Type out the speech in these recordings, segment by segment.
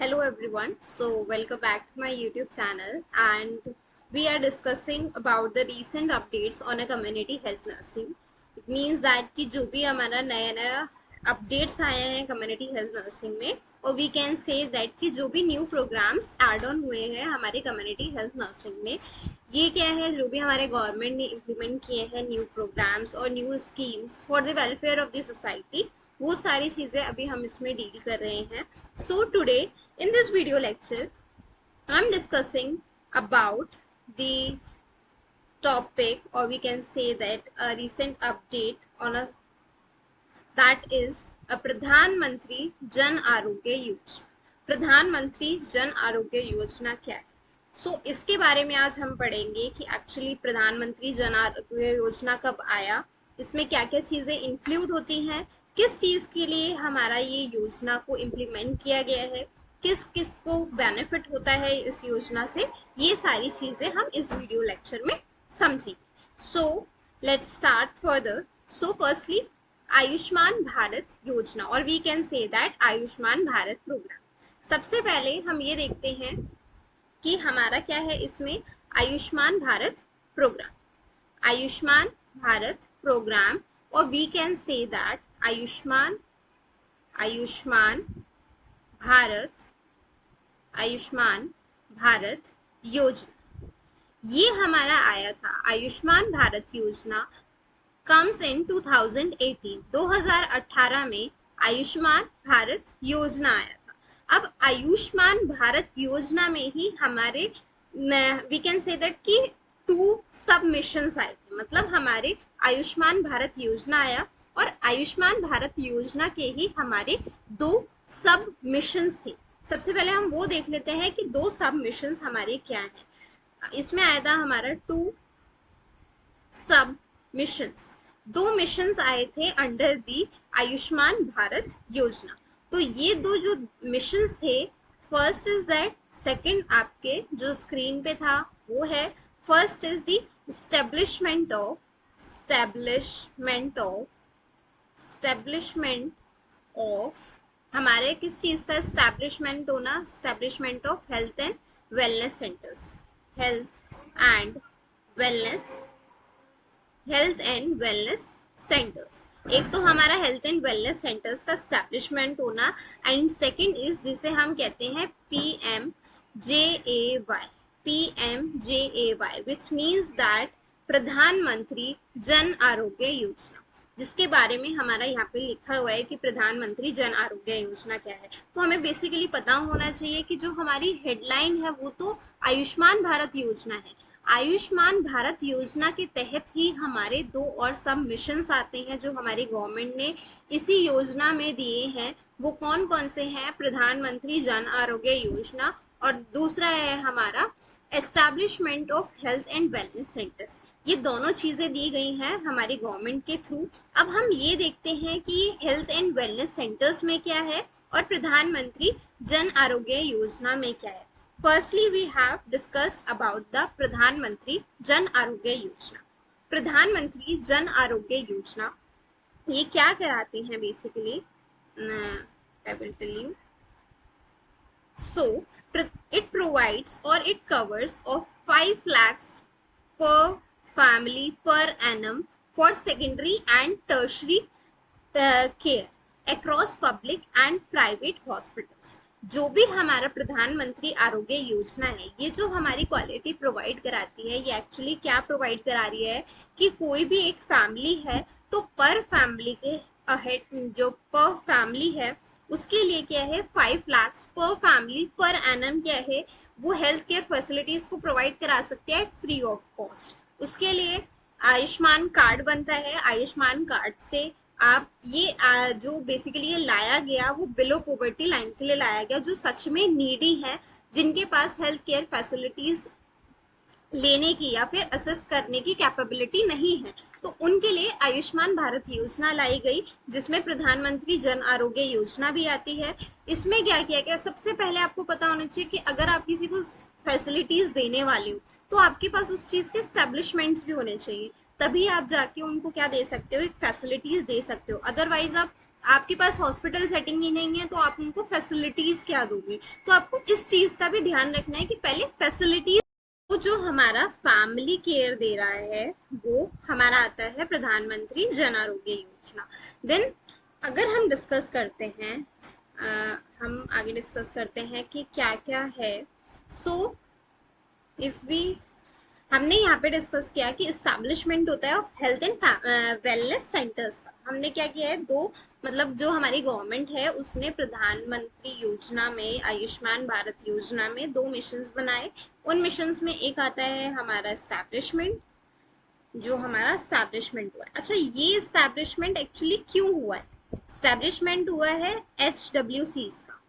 Hello everyone. Welcome back to my YouTube channel and we are discussing about the recent updates on a community health nursing. It means that कि जो भी हमारा नया नया updates आए हैं community health nursing में और we can say that कि जो भी new programs add on हुए हैं हमारे community health nursing में ये क्या है जो भी हमारे गवर्नमेंट ने implement किए हैं new programs और new schemes for the welfare of the society वो सारी चीजें अभी हम इसमें डील कर रहे हैं. So today in this video lecture I'm discussing about the topic, or we can say that a recent update on a that is a प्रधानमंत्री जन आरोग्य योजना. प्रधानमंत्री जन आरोग्य योजना क्या है? इसके बारे में आज हम पढ़ेंगे कि एक्चुअली प्रधानमंत्री जन आरोग्य योजना कब आया, इसमें क्या क्या चीजें इंक्लूड होती हैं, किस चीज के लिए हमारा ये योजना को इम्प्लीमेंट किया गया है, किस किस को बेनिफिट होता है इस योजना से, ये सारी चीजें हम इस वीडियो लेक्चर में समझेंगे. So let's start further. So firstly Ayushman Bharat Yojana, और we can say that Ayushman Bharat program. सबसे पहले हम ये देखते हैं कि हमारा क्या है इसमें आयुष्मान भारत प्रोग्राम. आयुष्मान भारत प्रोग्राम, और we can say that Ayushman Bharat Yojana. ये हमारा आया था आयुष्मान भारत योजना comes in 2018. 2018 में आयुष्मान भारत योजना आया था. अब आयुष्मान भारत योजना में ही हमारे वी कैन से दैट कि 2 सब मिशंस आए थे. मतलब हमारे आयुष्मान भारत योजना आया और आयुष्मान भारत योजना के ही हमारे 2 सब मिशंस थे. सबसे पहले हम वो देख लेते हैं कि 2 सब मिशंस हमारे क्या हैं. इसमें आया था हमारा 2 सब मिशंस. 2 मिशंस आए थे अंडर दी आयुष्मान भारत योजना. तो ये 2 जो मिशंस थे, फर्स्ट इज दैट, सेकंड आपके जो स्क्रीन पे था वो है. First is the establishment of हमारे किस चीज का स्टैब्लिशमेंट होना, establishment of health and wellness centres. And wellness centres. एक तो हमारा हेल्थ एंड वेलनेस सेंटर्स का स्टैब्लिशमेंट होना, एंड सेकंड इज जिसे हम कहते हैं पीएमजेएवाई, विच मीन्स दैट प्रधानमंत्री जन आरोग्य योजना, जिसके बारे में हमारा यहाँ पे लिखा हुआ है कि प्रधानमंत्री जन आरोग्य योजना क्या है. तो हमें बेसिकली पता होना चाहिए कि जो हमारी हेडलाइन है वो तो आयुष्मान भारत योजना है. आयुष्मान भारत योजना के तहत ही हमारे 2 और सब मिशंस आते हैं जो हमारी गवर्नमेंट ने इसी योजना में दिए हैं. वो कौन कौन से हैं? प्रधानमंत्री जन आरोग्य योजना, और दूसरा है हमारा establishment of health and wellness centres. ये दोनों चीजें दी गई हैं हमारी गवर्नमेंट के थ्रू. अब हम ये देखते हैं कि हेल्थ एंड वेलनेस सेंटर्स में क्या है और प्रधानमंत्री जन आरोग्य योजना में क्या है. Firstly, we have discussed about the प्रधानमंत्री जन आरोग्य योजना. प्रधानमंत्री जन आरोग्य योजना ये क्या कराते हैं basically, I will tell you. So, it provides or it covers of 5 lakhs per family per annum for secondary and tertiary care across public and private hospitals. जो भी हमारा प्रधानमंत्री आरोग्य योजना है, ये जो हमारी क्वालिटी प्रोवाइड कराती है, ये एक्चुअली क्या प्रोवाइड करा रही है कि कोई भी एक फैमिली है तो पर फैमिली के अहेड जो पर फैमिली है उसके लिए क्या है 5 lakh per family per annum क्या है वो हेल्थ केयर फैसिलिटीज को प्रोवाइड करा सकते हैं फ्री ऑफ कॉस्ट. उसके लिए आयुष्मान कार्ड बनता है. आयुष्मान कार्ड से आप ये जो बेसिकली ये लाया गया वो बिलो पॉवर्टी लाइन के लिए लाया गया, जो सच में नीडी है, जिनके पास हेल्थ केयर फैसिलिटीज लेने की या फिर असेस करने की कैपेबिलिटी नहीं है, तो उनके लिए आयुष्मान भारत योजना लाई गई, जिसमें प्रधानमंत्री जन आरोग्य योजना भी आती है. इसमें क्या किया गया, सबसे पहले आपको पता होना चाहिए कि अगर आप किसी को फैसिलिटीज देने वाले हो तो आपके पास उस चीज के एस्टेब्लिशमेंट्स भी होने चाहिए, तभी आप जाके उनको क्या दे सकते हो, एक फैसिलिटीज दे सकते हो. अदरवाइज आप आपके पास हॉस्पिटल सेटिंग ही नहीं है तो आप उनको फैसिलिटीज क्या दोगे। तो आपको इस चीज का भी ध्यान रखना है कि पहले फैसिलिटीज, तो जो हमारा फैमिली केयर दे रहा है वो हमारा आता है प्रधानमंत्री जन आरोग्य योजना। देन अगर हम डिस्कस करते हैं, हम आगे डिस्कस करते हैं कि क्या क्या है। सो इफ वी, हमने यहाँ पे डिस्कस किया कि इस्टेब्लिशमेंट होता है of health and wellness centres का। हमने क्या किया है, दो मतलब जो हमारी गवर्नमेंट है उसने प्रधानमंत्री योजना में, आयुष्मान भारत योजना में दो मिशंस बनाए। उन मिशंस में एक आता है हमारा एस्टैब्लिशमेंट, जो हमारा एस्टैब्लिशमेंट हुआ है। अच्छा, ये एस्टैब्लिशमेंट एक्चुअली क्यों हुआ है? एस्टैब्लिशमेंट हुआ है HWCs का।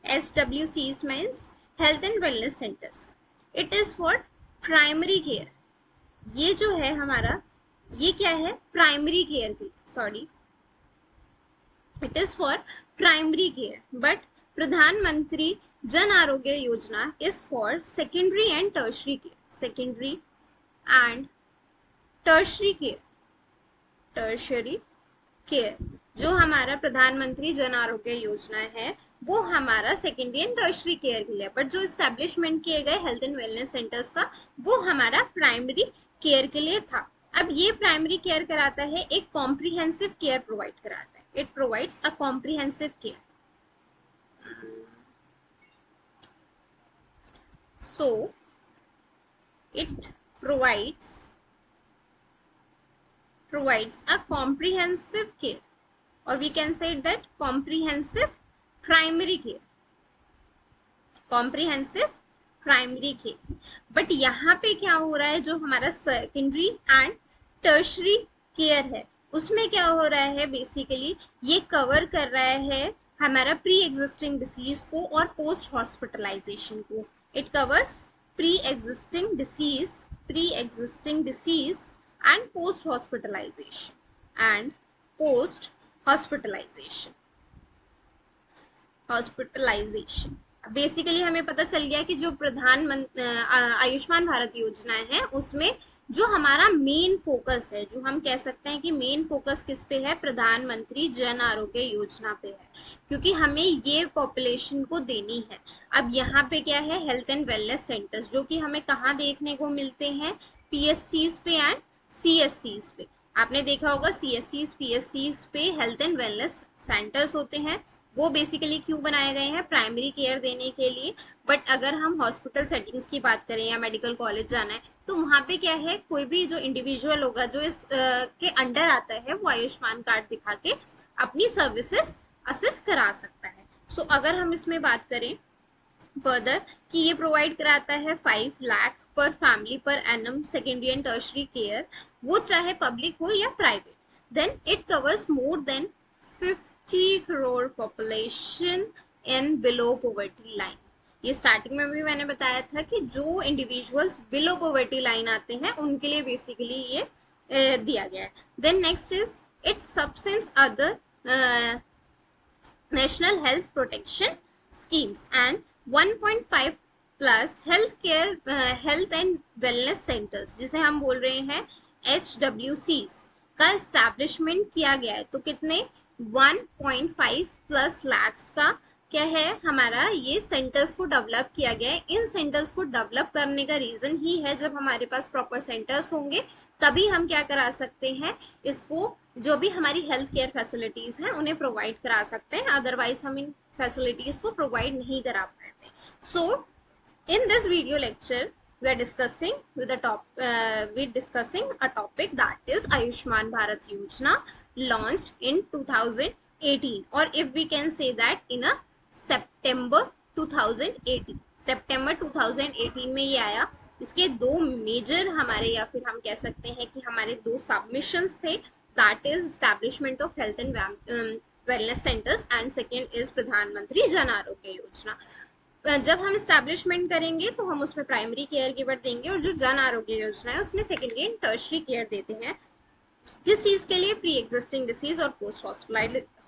HWCs means health and wellness centres. It is for primary care. ये जो है हमारा, ये क्या है, प्राइमरी केयर की, sorry, it is for primary care. But प्रधानमंत्री Jan Arogya Yojana is for secondary and tertiary care. Secondary and tertiary care, tertiary care. जो हमारा प्रधानमंत्री जन आरोग्य योजना है वो हमारा सेकेंडरी एंड टर्शरी केयर के लिए, बट जो स्टैब्लिशमेंट किए गए हेल्थ एंड वेलनेस सेंटर्स का वो हमारा प्राइमरी केयर के लिए था। अब ये प्राइमरी केयर कराता है, एक कॉम्प्रिहेंसिव केयर प्रोवाइड कराता है। It provides a comprehensive care. So it provides a comprehensive care, or we can say that comprehensive primary care, comprehensive primary care। But यहाँ पे क्या हो रहा है, जो हमारा सेकेंडरी एंड टर्शरी केयर है उसमें क्या हो रहा है, बेसिकली ये कवर कर रहा है हमारा प्री एग्जिस्टिंग डिसीज को और पोस्ट हॉस्पिटलाइजेशन को। It covers pre existing disease and post hospitalization। Basically हमें पता चल गया कि जो आयुष्मान भारत योजना है उसमें जो हमारा मेन फोकस है, जो हम कह सकते हैं कि मेन फोकस किस पे है, प्रधानमंत्री जन आरोग्य योजना पे है, क्योंकि हमें ये पॉपुलेशन को देनी है। अब यहाँ पे क्या है, हेल्थ एंड वेलनेस सेंटर्स, जो कि हमें कहाँ देखने को मिलते हैं, PSCs पे एंड CSCs पे। आपने देखा होगा CSCs PSCs पे हेल्थ एंड वेलनेस सेंटर्स होते हैं। वो बेसिकली क्यों बनाए गए हैं, प्राइमरी केयर देने के लिए। बट अगर हम हॉस्पिटल सेटिंग्स की बात करें या मेडिकल कॉलेज जाना है तो वहाँ पे क्या है, कोई भी जो इंडिविजुअल होगा जो इस के अंडर आता है वो आयुष्मान कार्ड दिखा के अपनी सर्विसेज असिस्ट करा सकता है। सो अगर हम इसमें बात करें फर्दर कि ये प्रोवाइड कराता है 5 lakh per family per annum secondary and tertiary care, वो चाहे पब्लिक हो या private. Then it covers more than 50 crore population in below poverty line. ये स्टार्टिंग में भी मैंने बताया था कि जो इंडिविजुअल्स बिलो पॉवर्टी लाइन आते हैं उनके लिए बेसिकली ये दिया गया है। Then next is it subsumes other national health protection schemes and 1.5 plus health and wellness centres, जिसे हम बोल रहे हैं HWCs का एस्टैब्लिशमेंट किया गया है। तो कितने, 1.5 प्लस लैक्स का क्या है हमारा, ये सेंटर्स को डेवलप किया गया है। इन सेंटर्स को डेवलप करने का रीजन ही है, जब हमारे पास प्रॉपर सेंटर्स होंगे तभी हम क्या करा सकते हैं, इसको जो भी हमारी हेल्थ केयर फैसिलिटीज हैं उन्हें प्रोवाइड करा सकते हैं, अदरवाइज हम इन फैसिलिटीज को प्रोवाइड नहीं करा पाते। So in this video lecture we are discussing a topic that is Ayushman Bharat Yojana launched in 2018, or if we can say that in a September 2018, September 2018 में ये आया। इसके दो मेजर हमारे, या फिर हम कह सकते हैं कि हमारे दो सबमिशंस थे, that is establishment of health and wellness centers and second is प्रधानमंत्री जन आरोग्य योजना। जब हम एस्टैब्लिशमेंट करेंगे तो हम उसमें प्राइमरी केयर कीवर्ड देंगे, और जो जन आरोग्य योजना है उसमें सेकेंडरी एंड टर्शरी केयर देते हैं। किस चीज के लिए, प्री एग्जिस्टिंग डिसीज और पोस्ट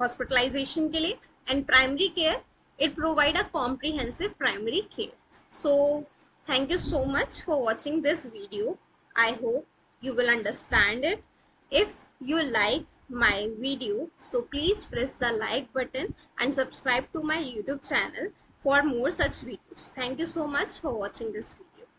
हॉस्पिटलाइजेशन के लिए। And primary care, it provide a comprehensive primary care. So thank you so much for watching this video. I hope you will understand it. If you like my video, so please press the like button and subscribe to my YouTube channel for more such videos. Thank you so much for watching this video.